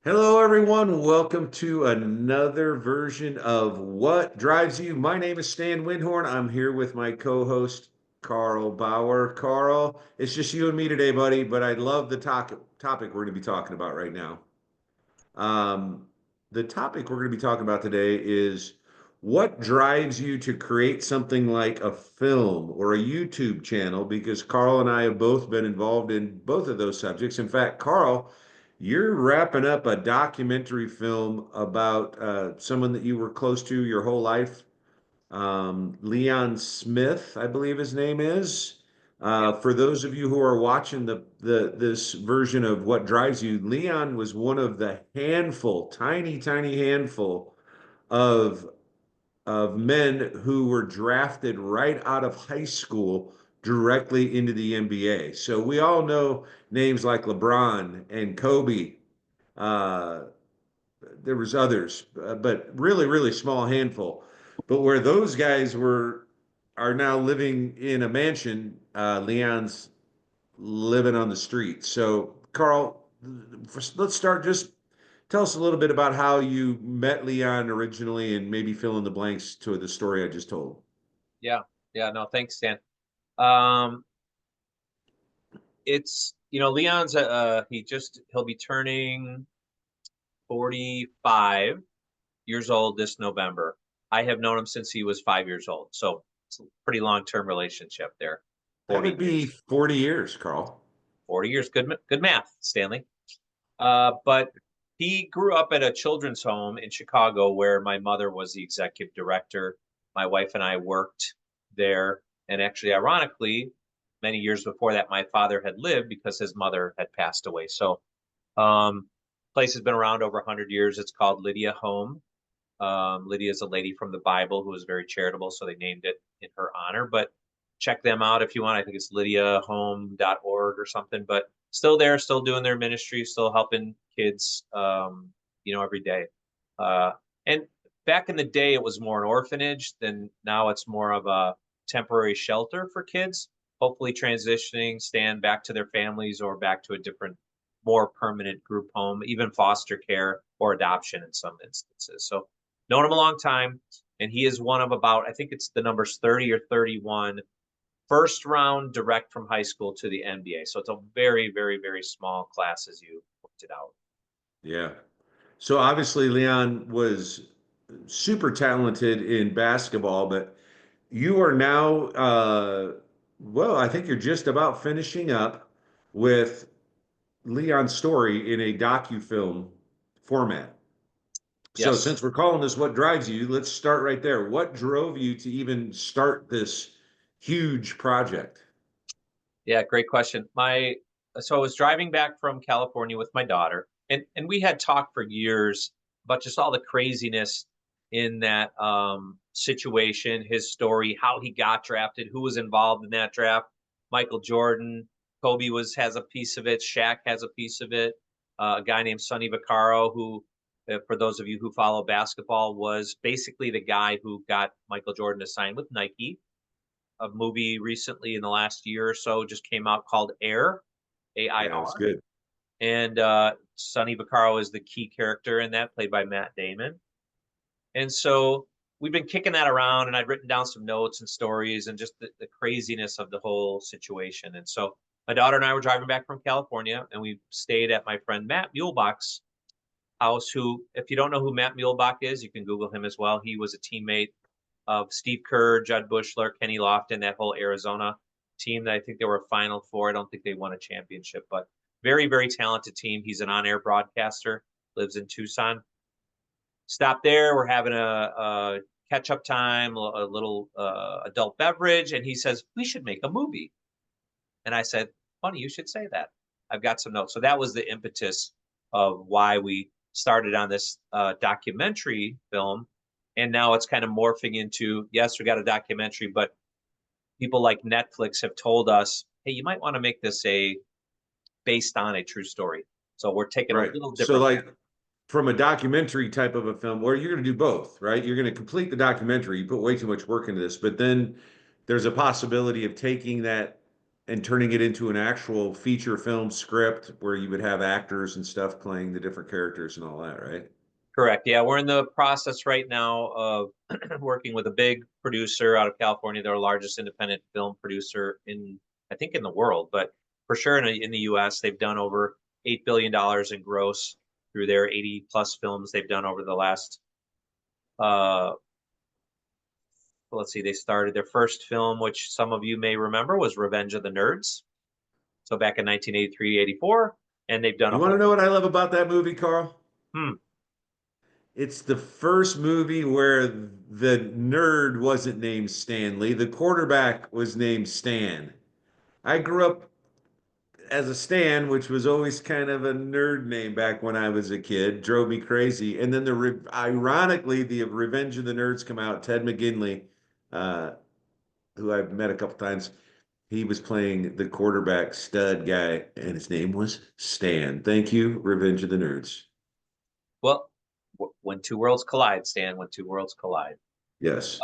Hello, everyone. Welcome to another version of What Drives You. My name is Stan Windhorn. I'm here with my co-host, Carl Bauer. Carl, it's just you and me today, buddy, but I love the topic we're going to be talking about right now. Um, the topic we're going to be talking about today is what drives you to create something like a film or a YouTube channel? Because Carl and I have both been involved in both of those subjects. In fact, Carl, you're wrapping up a documentary film about someone that you were close to your whole life, Leon Smith, I believe his name is. Yep. For those of you who are watching the this version of What Drives You, Leon was one of the handful, tiny handful of men who were drafted right out of high school directly into the NBA. So we all know names like LeBron and Kobe. Uh, there was others, but really small handful. But where those guys were are now living in a mansion, Leon's living on the street. So, Carl, let's start. Just tell us a little bit about how you met Leon originally, and maybe fill in the blanks to the story I just told. Yeah. Yeah. No, thanks, Stan. Um, Leon's he'll be turning 45 years old this November. I have known him since he was 5 years old. So it's a pretty long-term relationship there. That 40 would be years. 40 years, Carl. 40 years. Good math, Stanley. But he grew up at a children's home in Chicago where my mother was the executive director. My wife and I worked there. And actually, ironically, many years before that, my father had lived because his mother had passed away. So, place has been around over 100 years. It's called Lydia Home. Lydia is a lady from the Bible who was very charitable, so they named it in her honor. But check them out if you want. I think it's lydiahome.org or something. But still there, still doing their ministry, still helping kids, every day. Uh, and back in the day, it was more an orphanage. Then now it's more of a temporary shelter for kids, hopefully transitioning, stand back to their families or back to a different, more permanent group home, even foster care or adoption in some instances. So known him a long time, and he is one of about, I think it's the numbers 30 or 31 first round direct from high school to the NBA. So it's a very small class, as you pointed out. Yeah. So obviously, Leon was super talented in basketball, but you are now, well, I think you're just about finishing up with Leon's story in a docu-film format. So Yes. since we're calling this What Drives You, let's start right there. What drove you to even start this huge project? Yeah, great question. I was driving back from California with my daughter, and we had talked for years about just all the craziness in that situation, his story, how he got drafted, who was involved in that draft. Michael Jordan, Kobe was has a piece of it, Shaq has a piece of it. A guy named Sonny Vaccaro, who, for those of you who follow basketball, was basically the guy who got Michael Jordan to sign with Nike. A movie recently in the last year or so just came out called Air, Yeah, it was AIR. good. And Sonny Vaccaro is the key character in that, played by Matt Damon. And so we've been kicking that around, and I'd written down some notes and stories and just the craziness of the whole situation. And so my daughter and I were driving back from California, and we stayed at my friend Matt Muehlbach's house, who, if you don't know who Matt Muehlbach is, you can Google him as well. He was a teammate of Steve Kerr, Judd Bushler, Kenny Lofton, that whole Arizona team that I think they were a Final Four. I don't think they won a championship, but very talented team. He's an on-air broadcaster, lives in Tucson. Stop there. We're having a catch-up time, a little adult beverage, and he says, we should make a movie. And I said, funny, you should say that. I've got some notes. So that was the impetus of why we started on this documentary film. And now it's kind of morphing into, yes, we got a documentary, but people like Netflix have told us, hey, you might want to make this a based on a true story. So we're taking a Right. little So different. like from a documentary type of a film, or you're going to do both, right? You're going to complete the documentary. You put way too much work into this, but then there's a possibility of taking that and turning it into an actual feature film script where you would have actors and stuff playing the different characters and all that, right? Correct. Yeah, we're in the process right now of working with a big producer out of California. They're the largest independent film producer in, I think, in the world, but for sure in the U.S. They've done over $8 billion in gross through their 80 plus films they've done over the last. Uh, let's see, they started their first film, which some of you may remember, was Revenge of the Nerds. So back in 1983, 84, and they've done a You want to whole. know what I love about that movie, Carl? Hmm. It's the first movie where the nerd wasn't named Stanley. The quarterback was named Stan. I grew up as a Stan, which was always kind of a nerd name back when I was a kid, drove me crazy. And then ironically, the Revenge of the Nerds come out. Ted McGinley, uh, who I've met a couple times, he was playing the quarterback stud guy, and his name was Stan. Thank you, Revenge of the Nerds. Well, when two worlds collide, Stan, when two worlds collide. Yes.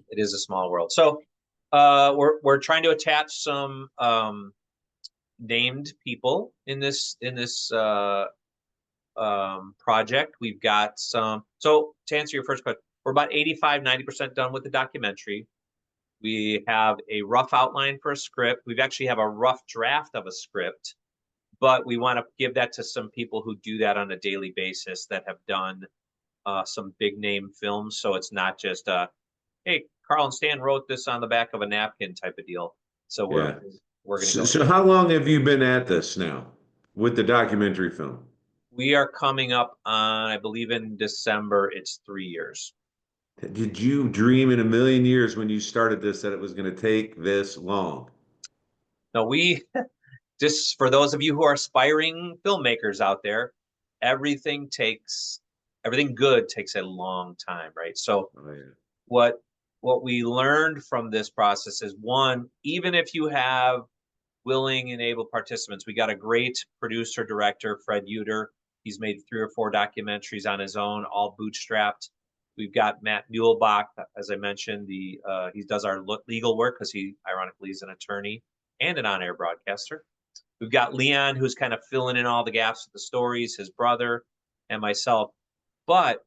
It is a small world. So we're trying to attach some named people in this project. We've got some. So to answer your first question, we're about 85-90% done with the documentary. We have a rough outline for a script. We've actually have a rough draft of a script, but we want to give that to some people who do that on a daily basis that have done some big name films. So it's not just hey, Carl and Stan wrote this on the back of a napkin type of deal. So Yeah. we're going to So, go. so how long have you been at this now with the documentary film? We are coming up on, I believe in December, it's 3 years. Did you dream in a million years when you started this that it was going to take this long? Now we just for those of you who are aspiring filmmakers out there, everything takes everything good takes a long time, right? So Oh, yeah. what what we learned from this process is one, even if you have willing and able participants, we got a great producer director, Fred Uter. He's made 3 or 4 documentaries on his own, all bootstrapped. We've got Matt Muehlbach, as I mentioned, he does our legal work because he ironically is an attorney and an on-air broadcaster. We've got Leon, who's kind of filling in all the gaps with the stories, his brother, and myself. But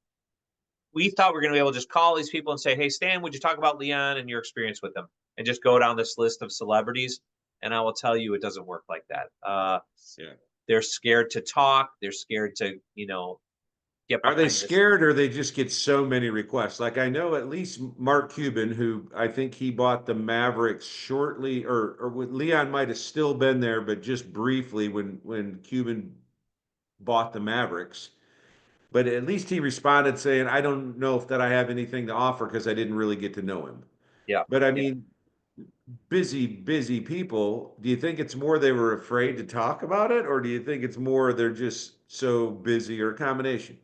we thought we were going to be able to just call these people and say, hey, Stan, would you talk about Leon and your experience with them? And just go down this list of celebrities. And I will tell you, it doesn't work like that. Yeah. They're scared to talk. They're scared to, get Are they behind this. scared or they just get so many requests? Like I know at least Mark Cuban, who I think he bought the Mavericks shortly, or with Leon might have still been there, but just briefly when Cuban bought the Mavericks. But at least he responded saying, I don't know if that I have anything to offer because I didn't really get to know him. Yeah. But I Yeah. mean, busy, busy people, do you think it's more they were afraid to talk about it, or do you think it's more they're just so busy, or a combination?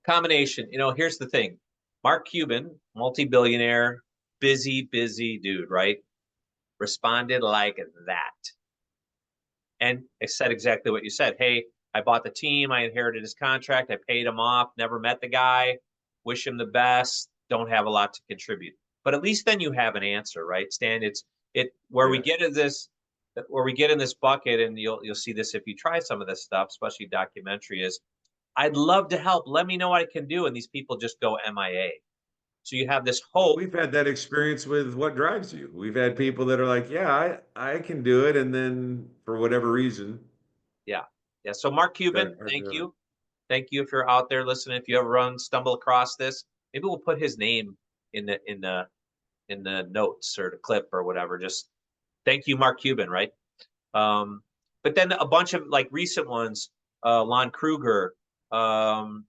Combination. Here's the thing. Mark Cuban, multi-billionaire, busy dude, right? Responded like that. And I said exactly what you said. Hey, I bought the team. I inherited his contract. I paid him off. Never met the guy. Wish him the best. Don't have a lot to contribute. But at least then you have an answer, right, Stan? It's it where we Yeah. get in this where we get in this bucket, and you'll see this if you try some of this stuff, especially documentary. Is I'd love to help. Let me know what I can do, and these people just go MIA. So you have this Well, hope. we've had that experience with What Drives You. We've had people that are like, yeah, I can do it. And then for whatever reason, Yeah, yeah. So Mark Cuban, aren't thank doing it. you. Thank you if you're out there listening. If you ever stumble across this, maybe we'll put his name in the notes or the clip or whatever. Just thank you, Mark Cuban, right? Um, but then a bunch of like recent ones, Lon Kruger, um,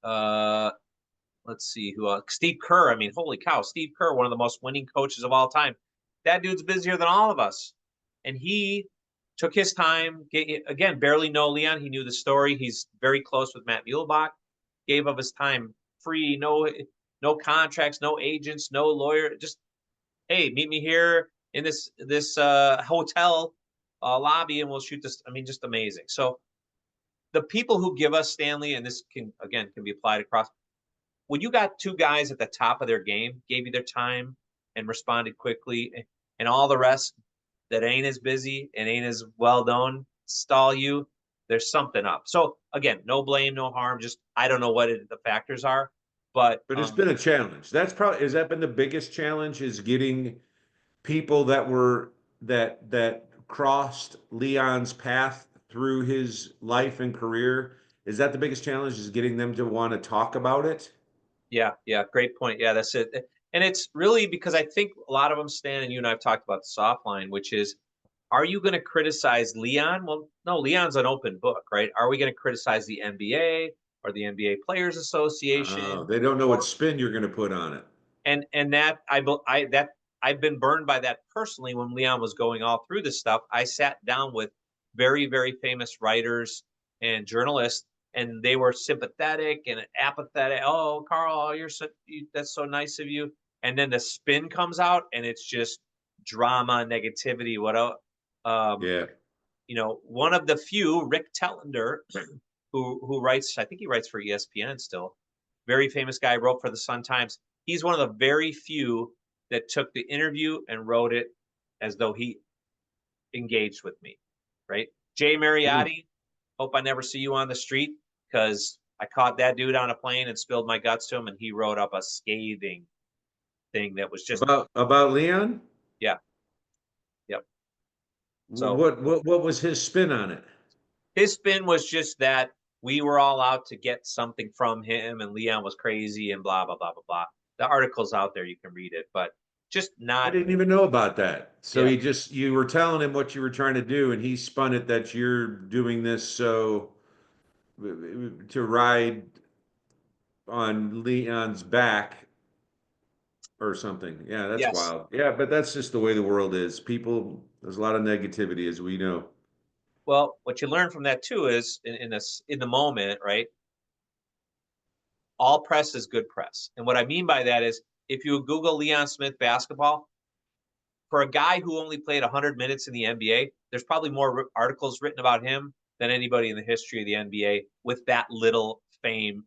uh, let's see who Steve Kerr. I mean, holy cow, Steve Kerr, one of the most winning coaches of all time. That dude's busier than all of us, and he took his time. Again, barely know Leon. He knew the story. He's very close with Matt Muehlbach. Gave of his time, free, no contracts, no agents, no lawyer. Just hey, meet me here in this hotel lobby, and we'll shoot this. I mean, just amazing. So the people who give us Stanley, and this can be applied across when you got 2 guys at the top of their game, gave you their time and responded quickly, and all the rest, that ain't as busy and ain't as well known stall you, there's something up. So again, no blame, no harm. Just I don't know what the factors are, but But it's been a challenge. That's probably, has that been the biggest challenge, is getting people that were that crossed Leon's path through his life and career? Is that the biggest challenge, is getting them to want to talk about it? yeah, yeah, great point. Yeah, that's it. And it's really because I think a lot of them, Stan, and you and I have talked about the soft line, which is, are you going to criticize Leon? Well, no, Leon's an open book, right? Are we going to criticize the NBA or the NBA Players Association? They don't know what Or spin you're going to put on it. and that that I've been burned by that personally. When Leon was going all through this stuff, I sat down with very famous writers and journalists, and they were sympathetic and apathetic. Oh, Carl, oh, that's so nice of you. And then the spin comes out, and it's just drama, negativity. What else? Um, Yeah. One of the few, Rick Tellender, who writes, I think he writes for ESPN still, very famous guy, wrote for the Sun Times. He's one of the very few that took the interview and wrote it as though he engaged with me, right? Jay Hmm. Mariotti, hope I never see you on the street, because I caught that dude on a plane and spilled my guts to him, and he wrote up a scathing thing that was just, About Leon? yeah, yep. So What was his spin on it? his spin was just that we were all out to get something from him, and Leon was crazy and blah blah blah blah blah. The article's out there, you can read it, but just I not. didn't even know about that. So Yeah. you were telling him what you were trying to do, and he spun it that you're doing this so to ride on Leon's back or something. Yeah, that's Yes. wild. Yeah, but that's just the way the world is. People, there's a lot of negativity, as we know. Well, what you learn from that too is in this in the moment, right? All press is good press, and what I mean by that is if you Google Leon Smith basketball, for a guy who only played 100 minutes in the NBA, there's probably more articles written about him than anybody in the history of the NBA with that little fame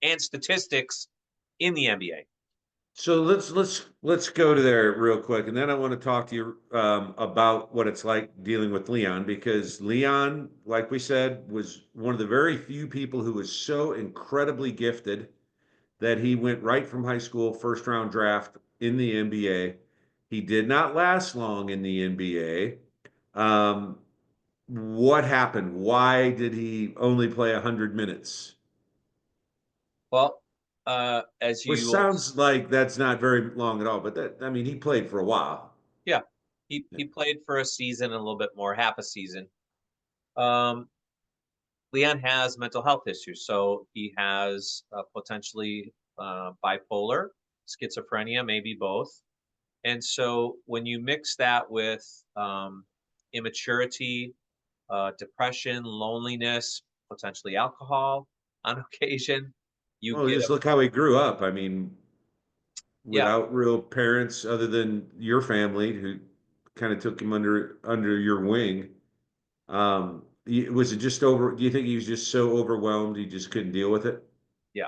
and statistics in the NBA. So let's go to there real quick, and then I want to talk to you about what it's like dealing with Leon, because Leon, like we said, was one of the very few people who was so incredibly gifted that he went right from high school, first round draft in the NBA. He did not last long in the NBA. Um, what happened? Why did he only play 100 minutes? Well, as Which you will, sounds like that's not very long at all, but I mean, he played for a while. yeah, he played for a season and a little bit more, half a season. Um, Leon has mental health issues, so he has potentially bipolar, schizophrenia, maybe both. And so when you mix that with immaturity, depression, loneliness, potentially alcohol on occasion, you Well, get just a, look how he grew up. I mean, yeah. without real parents other than your family who kind of took him under your wing. Was it just over? Do you think he was just so overwhelmed he just couldn't deal with it? Yeah.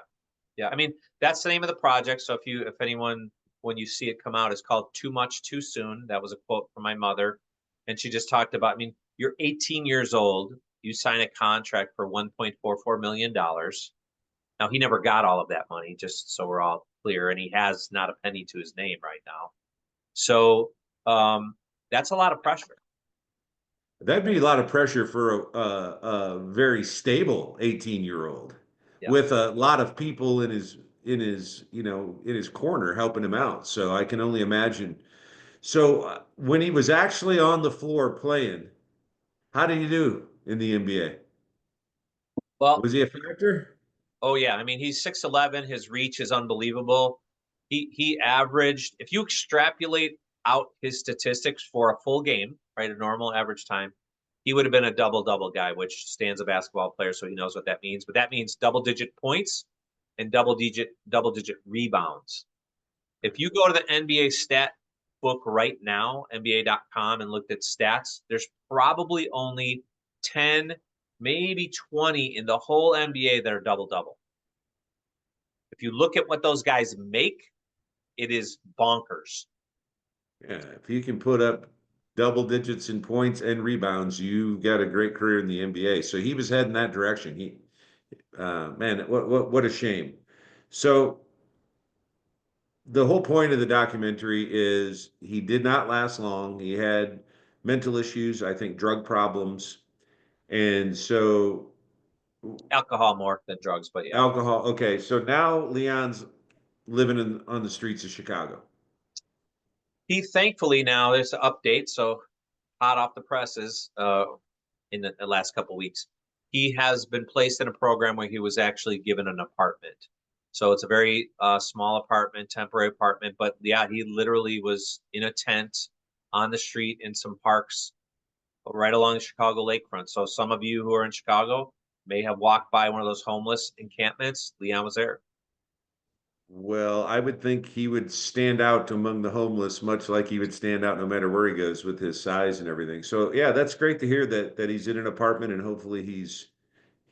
Yeah. I mean, that's the name of the project. So if anyone, when you see it come out, it's called Too Much Too Soon. That was a quote from my mother. And she just talked about, I mean, you're 18 years old. You sign a contract for $1.44 million. Now, he never got all of that money, just so we're all clear. And he has not a penny to his name right now. So that's a lot of pressure. That'd be a lot of pressure for a very stable 18-year-old Yeah. with a lot of people in his corner helping him out. So I can only imagine. So when he was actually on the floor playing, how did he do in the NBA? Well, Was he a factor? oh yeah, I mean he's 6'11", his reach is unbelievable. He averaged, if you extrapolate out his statistics for a full game, right, a normal average time, he would have been a double-double guy, which Stan's a basketball player, so he knows what that means. But that means double-digit points and double-digit rebounds. If you go to the NBA stat book right now, NBA.com, and looked at stats, there's probably only 10, maybe 20 in the whole NBA that are double-double. If you look at what those guys make, it is bonkers. Yeah, if you can put up double digits in points and rebounds, you got a great career in the NBA. So he was heading that direction. Man, what a shame. So the whole point of the documentary is he did not last long. He had mental issues, I think drug problems. And so Alcohol more than drugs, but yeah. alcohol. Okay. So now Leon's living on the streets of Chicago. He thankfully now there's an update, so hot off the presses in the last couple of weeks. He has been placed in a program where he was actually given an apartment. So it's a very small apartment, temporary apartment. But yeah, he literally was in a tent on the street in some parks right along the Chicago lakefront. So some of you who are in Chicago may have walked by one of those homeless encampments. Leon was there. Well, I would think he would stand out among the homeless, much like he would stand out no matter where he goes with his size and everything. So yeah, that's great to hear that he's in an apartment and hopefully he's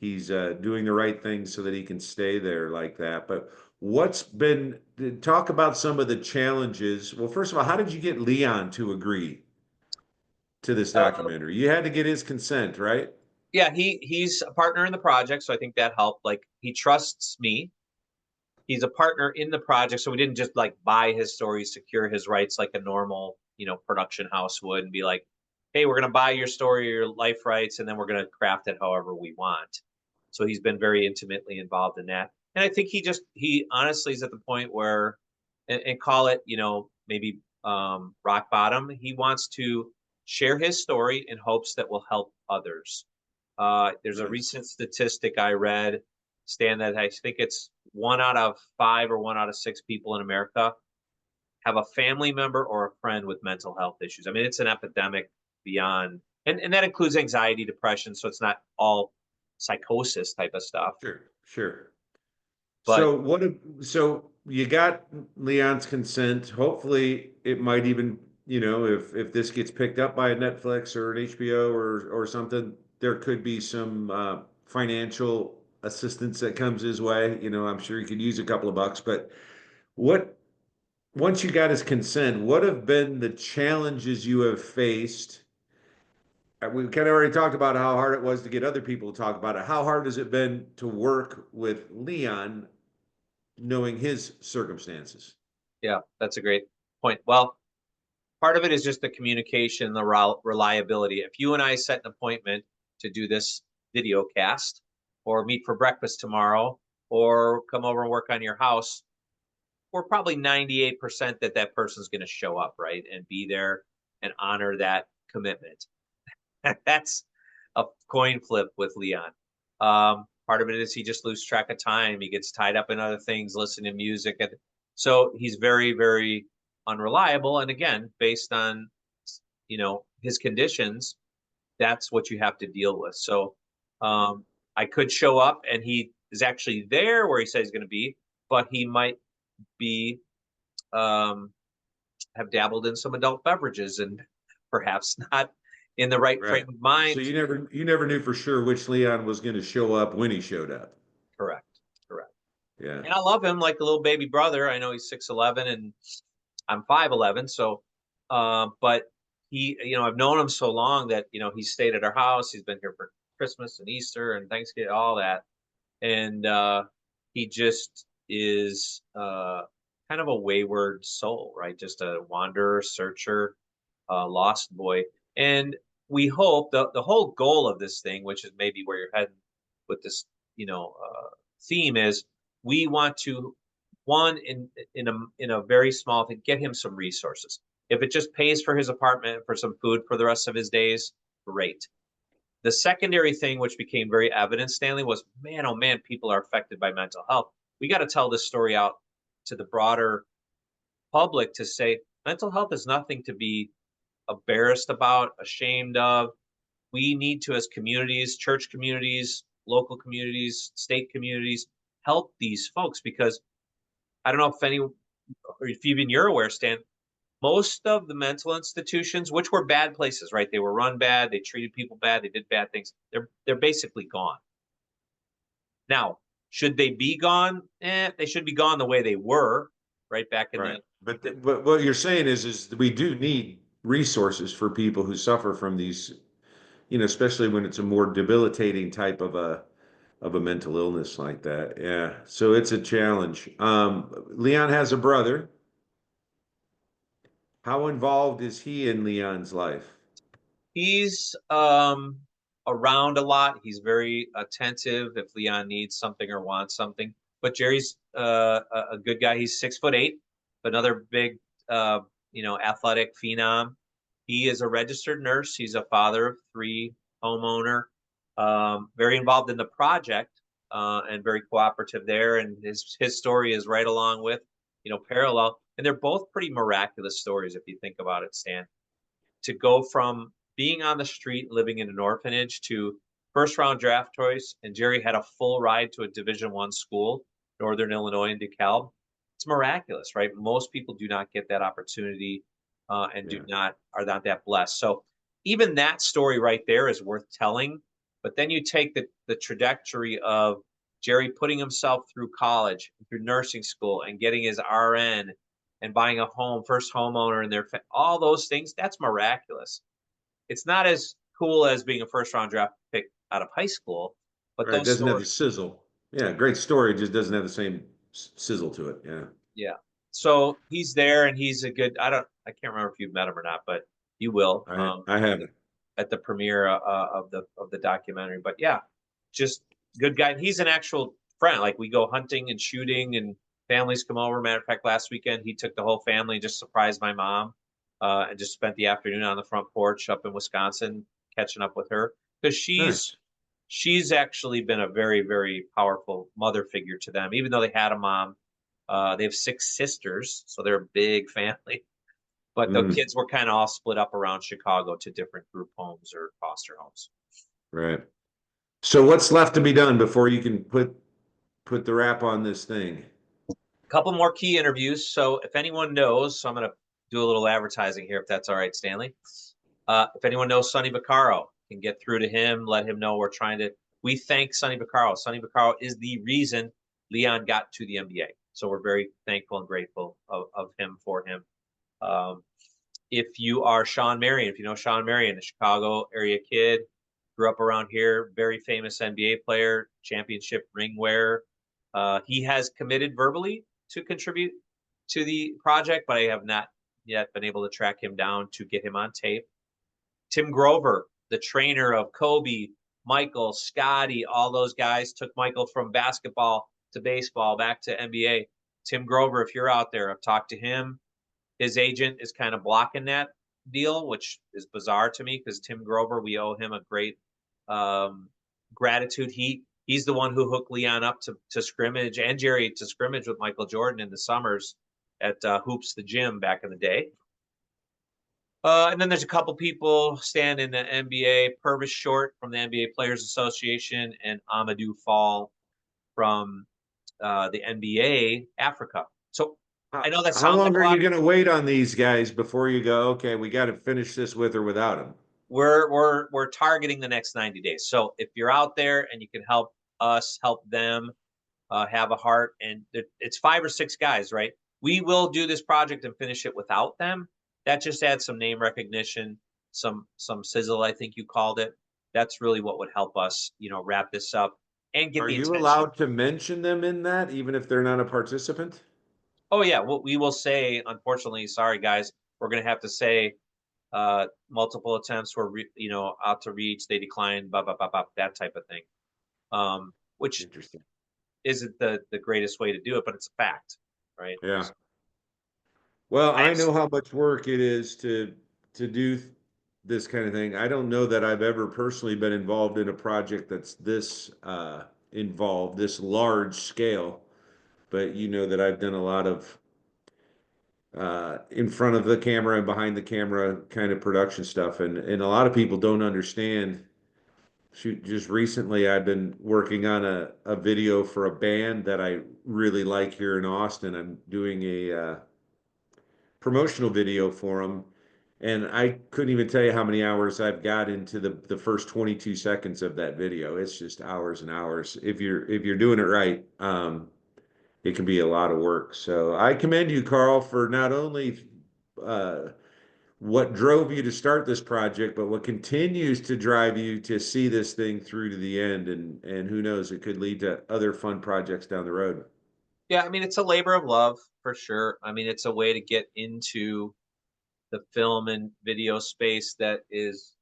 doing the right thing so that he can stay there like that. But what's been talk about some of the challenges? Well, first of all, how did you get Leon to agree to this Uh, documentary? You had to get his consent, right? yeah, he's a partner in the project, so I think that helped. Like he trusts me. He's a partner in the project, so we didn't just like buy his story, secure his rights like a normal, production house would, and be like, "Hey, we're going to buy your story, your life rights, and then we're going to craft it however we want." So he's been very intimately involved in that, and I think he honestly is at the point where, and call it, maybe rock bottom. He wants to share his story in hopes that will help others. There's a Nice. recent statistic I read, Stan, that I think it's 1 out of 5 or 1 out of 6 people in America have a family member or a friend with mental health issues. I mean, it's an epidemic beyond, and that includes anxiety, depression. So it's not all psychosis type of stuff. Sure, sure. But So you got Leon's consent. Hopefully it might even, if this gets picked up by a Netflix or an HBO or something, there could be some financial assistance that comes his way. I'm sure he could use a couple of bucks, but what once you got his consent, what have been the challenges you have faced? We kind of already talked about how hard it was to get other people to talk about it. How hard has it been to work with Leon knowing his circumstances? yeah, that's a great point. Well, part of it is just the communication, the reliability. If you and I set an appointment to do this video cast or meet for breakfast tomorrow or come over and work on your house, we're probably 98% that that person's going to show up, right? And be there and honor that commitment. That's a coin flip with Leon. Part of it is he just loses track of time. He gets tied up in other things, listening to music. And so he's very, very unreliable. And again, based on, his conditions, that's what you have to deal with. So I could show up and he is actually there where he says he's going to be, but he might be um, have dabbled in some adult beverages and perhaps not in the right Right. frame of So mind. you never knew for sure which Leon was going to show up when he showed up. Correct. Correct. Yeah. And I love him like a little baby brother. I know he's 6'11" and I'm 5'11". So, but he, I've known him so long that, he's stayed at our house. He's been here for Christmas and Easter and Thanksgiving, all that. And he just is kind of a wayward soul, right? Just a wanderer, searcher, lost boy. And we hope the whole goal of this thing, which is maybe where you're heading with this, theme, is we want to one in a very small thing, get him some resources. If it just pays for his apartment, for some food for the rest of his days, great. The secondary thing, which became very evident, Stanley, was man, oh man, people are affected by mental health. We got to tell this story out to the broader public to say mental health is nothing to be embarrassed about, ashamed of. We need to, as communities, church communities, local communities, state communities, help these folks because I don't know if any, or if even you're aware, Stan, most of the mental institutions, which were bad places, right? They were run bad, they treated people bad, they did bad things. They're basically gone. Now, should they be gone? They should be gone the way they were, right back in Right. the But what you're saying is we do need resources for people who suffer from these, especially when it's a more debilitating type of a mental illness like that. Yeah. So it's a challenge. Leon has a brother. How involved is he in Leon's life? He's around a lot. He's very attentive if Leon needs something or wants something. But Jerry's a good guy. He's 6'8", another big athletic phenom. He is a registered nurse. He's a father of three, homeowner, very involved in the project and very cooperative there. And his story is right along with, parallel. And they're both pretty miraculous stories if you think about it, Stan. To go from being on the street, living in an orphanage, to first round draft choice, and Jerry had a full ride to a Division I school, Northern Illinois in DeKalb. It's miraculous, right? Most people do not get that opportunity and Yeah. are not that blessed. So even that story right there is worth telling. But then you take the trajectory of Jerry putting himself through college, through nursing school, and getting his RN and buying a home, first homeowner in their all those things. That's miraculous. It's not as cool as being a first round draft pick out of high school, but Right. those Doesn't have the stories, sizzle. Yeah. Great story. Just doesn't have the same sizzle to it. Yeah. yeah. So he's there, and he's a good. I can't remember if you've met him or not, but you will. I haven't. At the premiere of the documentary. But yeah, just good guy. He's an actual friend. Like we go hunting and shooting, and families come over. Matter of fact, last weekend he took the whole family, just surprised my mom, and just spent the afternoon on the front porch up in Wisconsin, catching up with her because Nice. she's actually been a very very powerful mother figure to them. Even though they had a mom, they have six sisters, so they're a big family. But the Mm, kids were kind of all split up around Chicago to different group homes or foster homes. right. So what's left to be done before you can put the wrap on this thing? A couple more key interviews. So if anyone knows, so I'm going to do a little advertising here, if that's all right, Stanley. If anyone knows Sonny Vaccaro, can get through to him, let him know we're trying to. We thank Sonny Vaccaro. Sonny Vaccaro is the reason Leon got to the NBA. So we're very thankful and grateful of him for him. Um, if you are Sean Marion, if you know Sean Marion, a Chicago area kid, grew up around here, very famous NBA player, championship ring wearer. He has committed verbally to contribute to the project, but I have not yet been able to track him down to get him on tape. Tim Grover, the trainer of Kobe, Michael, Scotty, all those guys, took Michael from basketball to baseball, back to NBA. Tim Grover, if you're out there, I've talked to him. His agent is kind of blocking that deal, which is bizarre to me because Tim Grover, we owe him a great gratitude. He's the one who hooked Leon up to scrimmage, and Jerry to scrimmage with Michael Jordan in the summers at Hoops the Gym back in the day. And then there's a couple people stand in the NBA, Purvis Short from the NBA Players Association and Amadou Fall from the NBA Africa. So I know that How sounds like long a are lot. you going to wait on these guys before you go, okay, we got to finish this with or without them? We're targeting the next 90 days. So if you're out there and you can help us help them have a heart, and it's 5 or 6 guys, right? We will do this project and finish it without them. That just adds some name recognition, some sizzle, I think you called it. That's really what would help us, wrap this up and get Are the you attention. allowed to mention them in that, even if they're not a participant? Oh yeah, we will say, unfortunately, sorry guys, we're gonna have to say multiple attempts were out to reach, they declined, blah blah blah blah, that type of thing. Which Interesting. isn't the greatest way to do it, but it's a fact, right? Yeah. Well, I I have know how much work it is to do this kind of thing. I don't know that I've ever personally been involved in a project that's this involved, this large scale, but you know that I've done a lot of in front of the camera and behind the camera kind of production stuff, and a lot of people don't understand. Shoot, just recently I've been working on a video for a band that I really like here in Austin. I'm doing a promotional video for them, and I couldn't even tell you how many hours I've got into the first 22 seconds of that video. It's just hours and hours. If you're doing it right, it can be a lot of work. So I commend you, Carl, for not only uh, what drove you to start this project, but what continues to drive you to see this thing through to the end. And who knows, it could lead to other fun projects down the road. Yeah, I mean, it's a labor of love for sure. I mean, it's a way to get into the film and video space that is,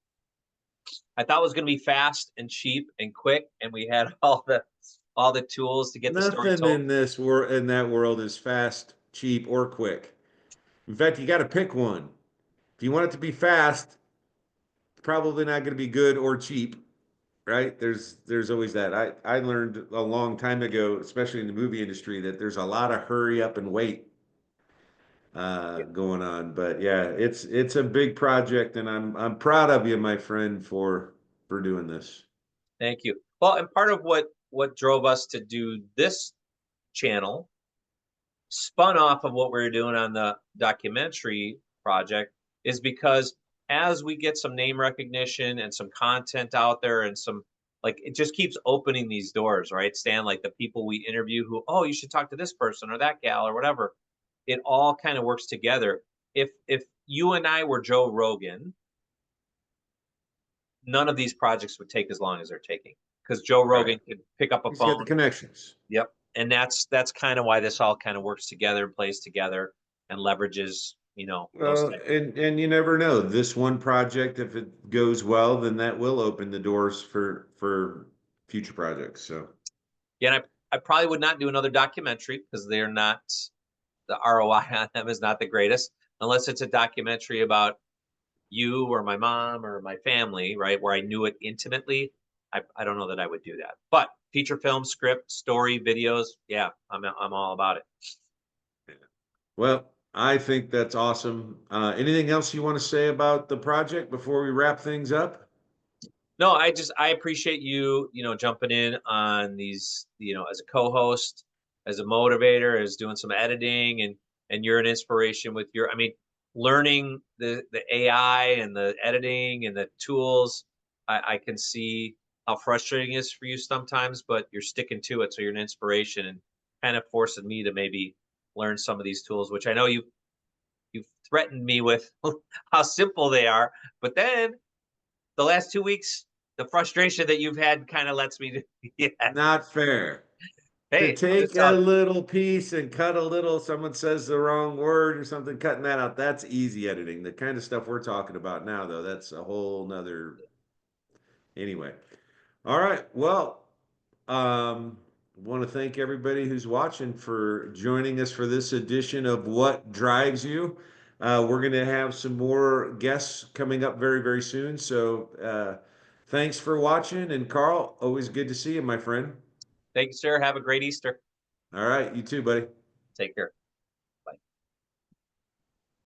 I thought was going to be fast and cheap and quick, and we had all the tools to get the story Nothing told. in this world, in that world, is fast, cheap, or quick. In fact, you got to pick one. If you want it to be fast, it's probably not going to be good or cheap, right? There's always that. I learned a long time ago, especially in the movie industry, that there's a lot of hurry up and wait Yeah, going on. But yeah, it's a big project, and I'm proud of you, my friend, for doing this. thank you. Well, and part of what drove us to do this channel spun off of what we were doing on the documentary project is because as we get some name recognition and some content out there and some like it just keeps opening these doors, right, Stan? Like the people we interview who, oh, you should talk to this person or that gal or whatever. It all kind of works together. If you and I were Joe Rogan, none of these projects would take as long as they're taking because Joe Right. Rogan could pick up a He's got the phone. connections. Yep. And that's kind of why this all kind of works together and plays together and leverages, those Well, type of things. and you never know. This one project, if it goes well, then that will open the doors for future projects. So Yeah, and I probably would not do another documentary because they're not the ROI on them is not the greatest unless it's a documentary about you or my mom or my family, right? Where I knew it intimately. I don't know that I would do that. But feature film, script, story, videos, yeah, I'm all about it. well, I think that's awesome. Anything else you want to say about the project before we wrap things up? No, I appreciate you, jumping in on these, as a co-host, as a motivator, as doing some editing and you're an inspiration with your, I mean, learning the AI and the editing and the tools. I can see how frustrating it is for you sometimes, but you're sticking to it. So you're an inspiration and kind of forcing me to maybe learn some of these tools, which I know you've threatened me with how simple they are, but then the last 2 weeks, the frustration that you've had kind of lets me do, yeah. Not fair. To Hey, I'm take just a telling you. little piece and cut a little, someone says the wrong word or something, cutting that out, that's easy editing. The kind of stuff we're talking about now, though, that's a whole nother. Anyway. All right. Well, want to thank everybody who's watching for joining us for this edition of What Drives You. We're going to have some more guests coming up very, very soon. So thanks for watching. And Carl, always good to see you, my friend. Thank you, sir. Have a great Easter. All right. You too, buddy. Take care.